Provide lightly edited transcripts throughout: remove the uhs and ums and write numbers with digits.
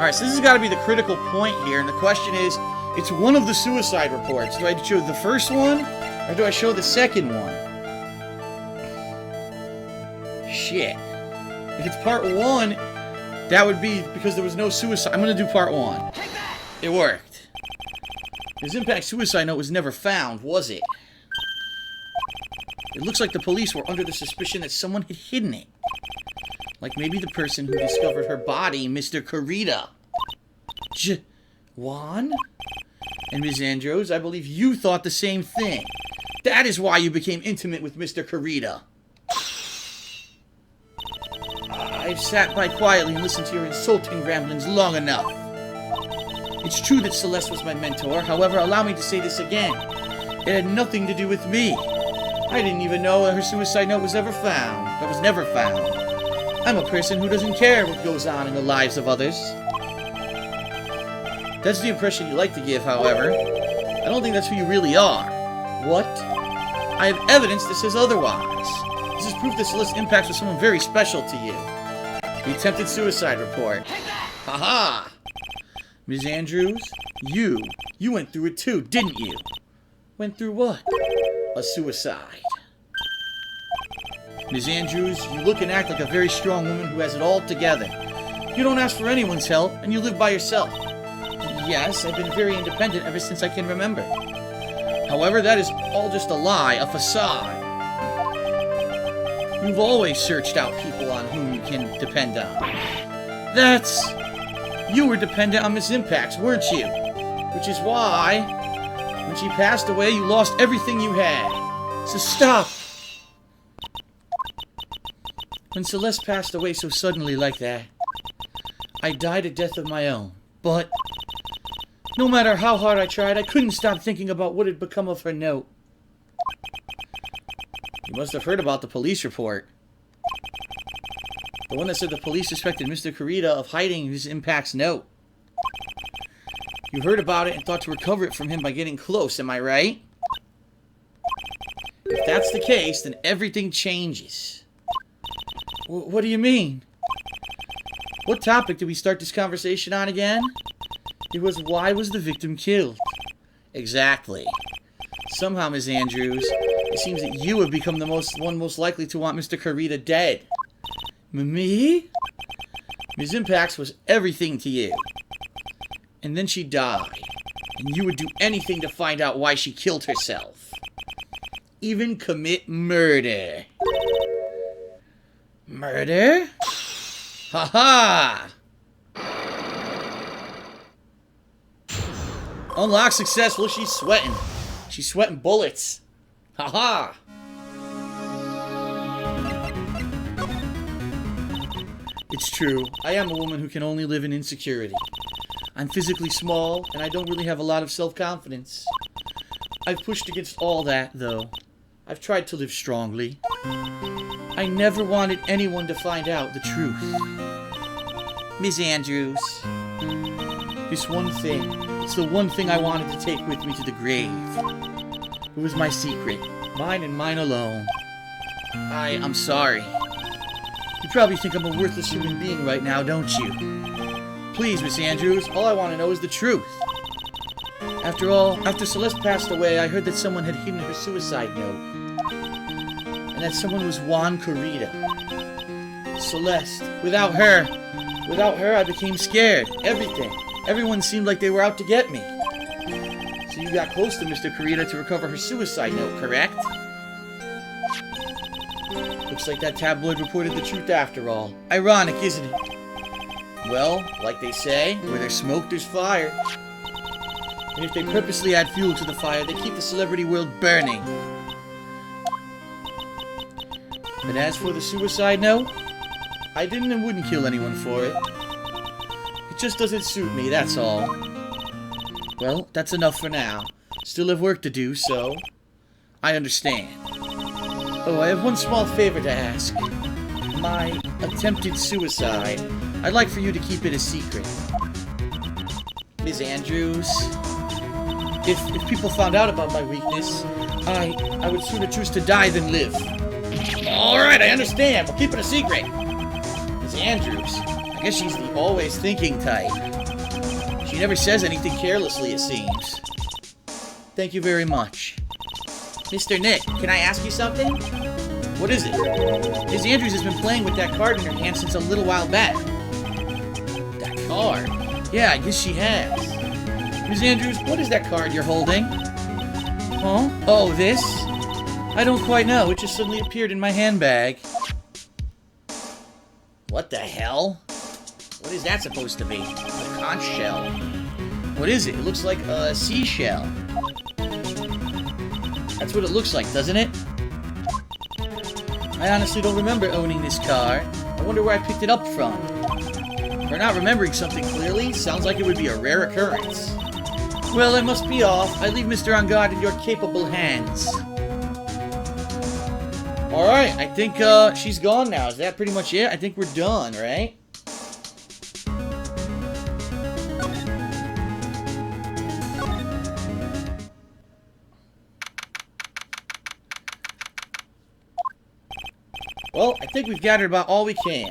Alright, so this has got to be the critical point here, and the question is, it's one of the suicide reports. Do I show the first one, or do I show the second one? Shit. If it's part 1, that would be because there was no suicide. I'm going to do part 1. It worked. His impact suicide note was never found, was it? It looks like the police were under the suspicion that someone had hidden it. Like maybe the person who discovered her body, Mr. Kurita. Juan? And Ms. Andrews, I believe you thought the same thing. That is why you became intimate with Mr. Kurita. I've sat by quietly and listened to your insulting ramblings long enough. It's true that Celeste was my mentor, however, allow me to say this again. It had nothing to do with me. I didn't even know her suicide note was ever found. That was never found. I'm a person who doesn't care what goes on in the lives of others. That's the impression you like to give, however. I don't think that's who you really are. What? I have evidence that says otherwise. This is proof that Celeste's impact was someone very special to you. The attempted suicide report. Haha! Ms. Andrews, you went through it too, didn't you? Went through what? A suicide. Ms. Andrews, you look and act like a very strong woman who has it all together. You don't ask for anyone's help, and you live by yourself. Yes, I've been very independent ever since I can remember. However, that is all just a lie, a facade. You've always searched out people on whom you can depend on. You were dependent on Miss Impacts, weren't you? Which is why, when she passed away, you lost everything you had. So stop! When Celeste passed away so suddenly like that, I died a death of my own. But no matter how hard I tried, I couldn't stop thinking about what had become of her note. You must have heard about the police report. The one that said the police suspected Mr. Kurita of hiding his Impact's note. You heard about it and thought to recover it from him by getting close, am I right? If that's the case, then everything changes. What do you mean? What topic did we start this conversation on again? It was, why was the victim killed? Exactly. Somehow, Ms. Andrews, it seems that you have become the one most likely to want Mr. Kurita dead. Me? Ms. Impacts was everything to you. And then she died. And you would do anything to find out why she killed herself. Even commit murder. Murder? Haha! Unlock successful. She's sweating. She's sweating bullets. Haha! It's true. I am a woman who can only live in insecurity. I'm physically small, and I don't really have a lot of self-confidence. I've pushed against all that, though. I've tried to live strongly. I never wanted anyone to find out the truth. Ms. Andrews, this one thing, it's the one thing I wanted to take with me to the grave. It was my secret, mine and mine alone. I'm sorry. You probably think I'm a worthless human being right now, don't you? Please, Miss Andrews, all I want to know is the truth. After all, after Celeste passed away, I heard that someone had hidden her suicide note. And that someone was Juan Kurita. Celeste. Without her, I became scared. Everyone seemed like they were out to get me. So you got close to Mr. Kurita to recover her suicide note, correct? Looks like that tabloid reported the truth after all. Ironic, isn't it? Well, like they say, where there's smoke, there's fire. And if they purposely add fuel to the fire, they keep the celebrity world burning. But as for the suicide note, I didn't and wouldn't kill anyone for it. It just doesn't suit me, that's all. Well, that's enough for now. Still have work to do, so I understand. Oh, I have one small favor to ask. My attempted suicide. I'd like for you to keep it a secret. Ms. Andrews, if people found out about my weakness, I would sooner choose to die than live. Alright, I understand. We'll keep it a secret. Ms. Andrews, I guess she's the always thinking type. She never says anything carelessly, it seems. Thank you very much. Mr. Nick, can I ask you something? What is it? Ms. Andrews has been playing with that card in her hand since a little while back. That card? Yeah, I guess she has. Ms. Andrews, what is that card you're holding? Huh? Oh, this? I don't quite know. It just suddenly appeared in my handbag. What the hell? What is that supposed to be? A conch shell. What is it? It looks like a seashell. That's what it looks like, doesn't it? I honestly don't remember owning this card. I wonder where I picked it up from. For not remembering something clearly, sounds like it would be a rare occurrence. Well, I must be off. I leave Mr. Angard in your capable hands. Alright, I think she's gone now. Is that pretty much it? I think we're done, right? Well, I think we've gathered about all we can.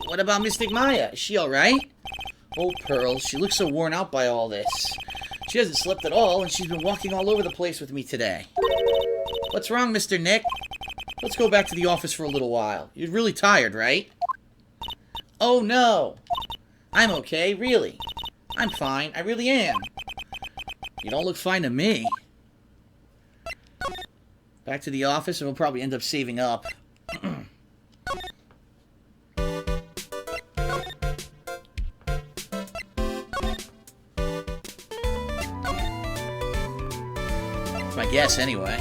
What about Mystic Maya? Is she alright? Oh, Pearl, she looks so worn out by all this. She hasn't slept at all, and she's been walking all over the place with me today. What's wrong, Mr. Nick? Let's go back to the office for a little while. You're really tired, right? Oh, no. I'm okay, really. I'm fine. I really am. You don't look fine to me. Back to the office, and we'll probably end up saving up. My guess, anyway.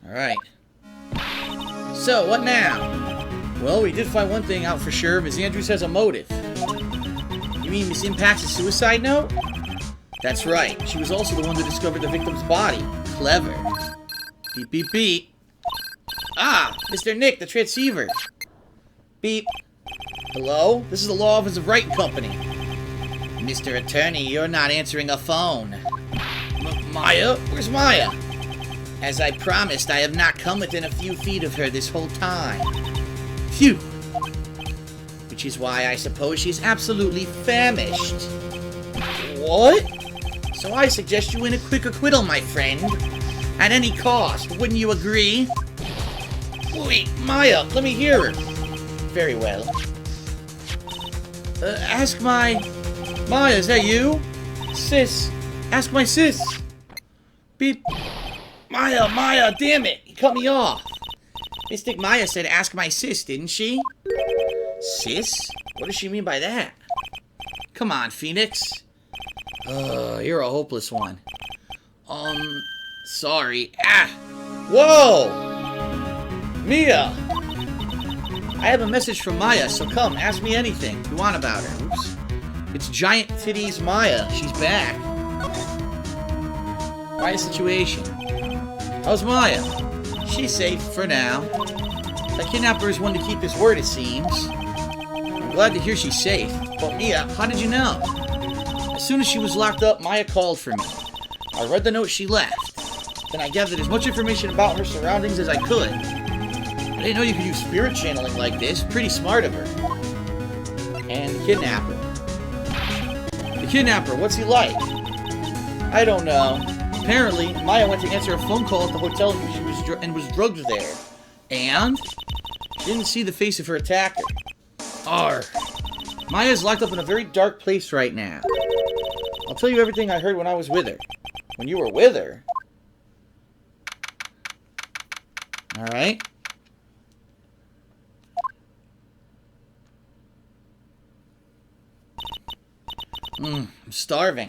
Alright. So, what now? Well, we did find one thing out for sure. Ms. Andrews has a motive. You mean Miss Impact's suicide note? That's right. She was also the one that discovered the victim's body. Clever. Beep, beep, beep. Ah! Mr. Nick, the transceiver. Beep. Hello? This is the Law Office of Wright & Company. Mr. Attorney, you're not answering a phone. Maya? Where's Maya? As I promised, I have not come within a few feet of her this whole time. Phew. Which is why I suppose she's absolutely famished. What? So I suggest you win a quick acquittal, my friend. At any cost, wouldn't you agree? Wait, Maya, let me hear her. Very well. Ask my... Maya, is that you? Sis. Ask my sis. Beep. Maya, damn it. You cut me off. Mystic Maya said ask my sis, didn't she? Sis? What does she mean by that? Come on, Phoenix. You're a hopeless one. Sorry. Ah! Whoa! Mia! I have a message from Maya, so come, ask me anything you want about her. Oops. It's Giant Titties Maya. She's back. Maya's situation. How's Maya? She's safe for now. The kidnapper is one to keep his word, it seems. I'm glad to hear she's safe. But Mia, how did you know? As soon as she was locked up, Maya called for me. I read the note she left. Then I gathered as much information about her surroundings as I could. I didn't know you could use spirit channeling like this. Pretty smart of her. And the kidnapper. The kidnapper, what's he like? I don't know. Apparently, Maya went to answer a phone call at the hotel and was drugged there. And? She didn't see the face of her attacker. Arr. Maya's locked up in a very dark place right now. I'll tell you everything I heard when I was with her. When you were with her? Alright. I'm starving.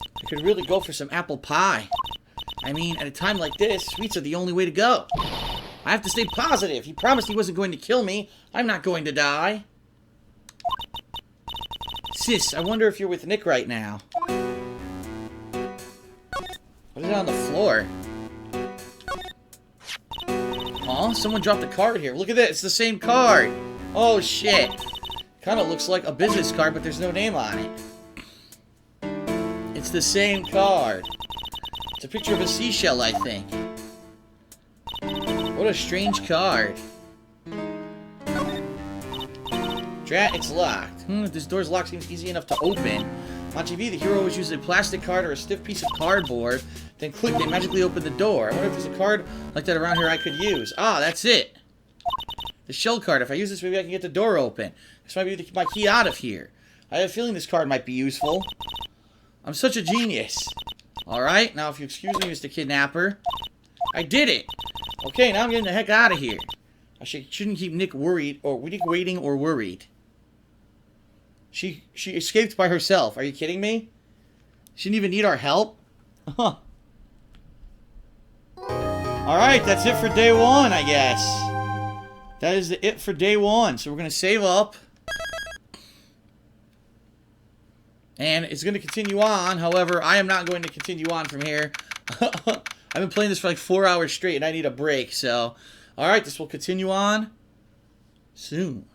I could really go for some apple pie. I mean, at a time like this, sweets are the only way to go. I have to stay positive. He promised he wasn't going to kill me. I'm not going to die. Sis, I wonder if you're with Nick right now. What is it on the floor? Huh? Someone dropped a card here. Look at that. It's the same card. Oh, shit. Kind of looks like a business card, but there's no name on it. It's the same card. It's a picture of a seashell, I think. a strange card. Drat, it's locked. This door's locked seems easy enough to open. On TV, the hero always uses a plastic card or a stiff piece of cardboard. Then click, they magically open the door. I wonder if there's a card like that around here I could use. Ah, that's it. The shell card. If I use this, maybe I can get the door open. This might be my key out of here. I have a feeling this card might be useful. I'm such a genius. Alright, now if you excuse me, Mr. Kidnapper. I did it! Okay, now I'm getting the heck out of here. I shouldn't keep Nick worried, or Nick waiting or worried. She escaped by herself. Are you kidding me? She didn't even need our help? Huh. Alright, that's it for day one, I guess. That is it for day one. So we're going to save up. And it's going to continue on. However, I am not going to continue on from here. I've been playing this for like 4 hours straight, and I need a break. So, alright, this will continue on soon.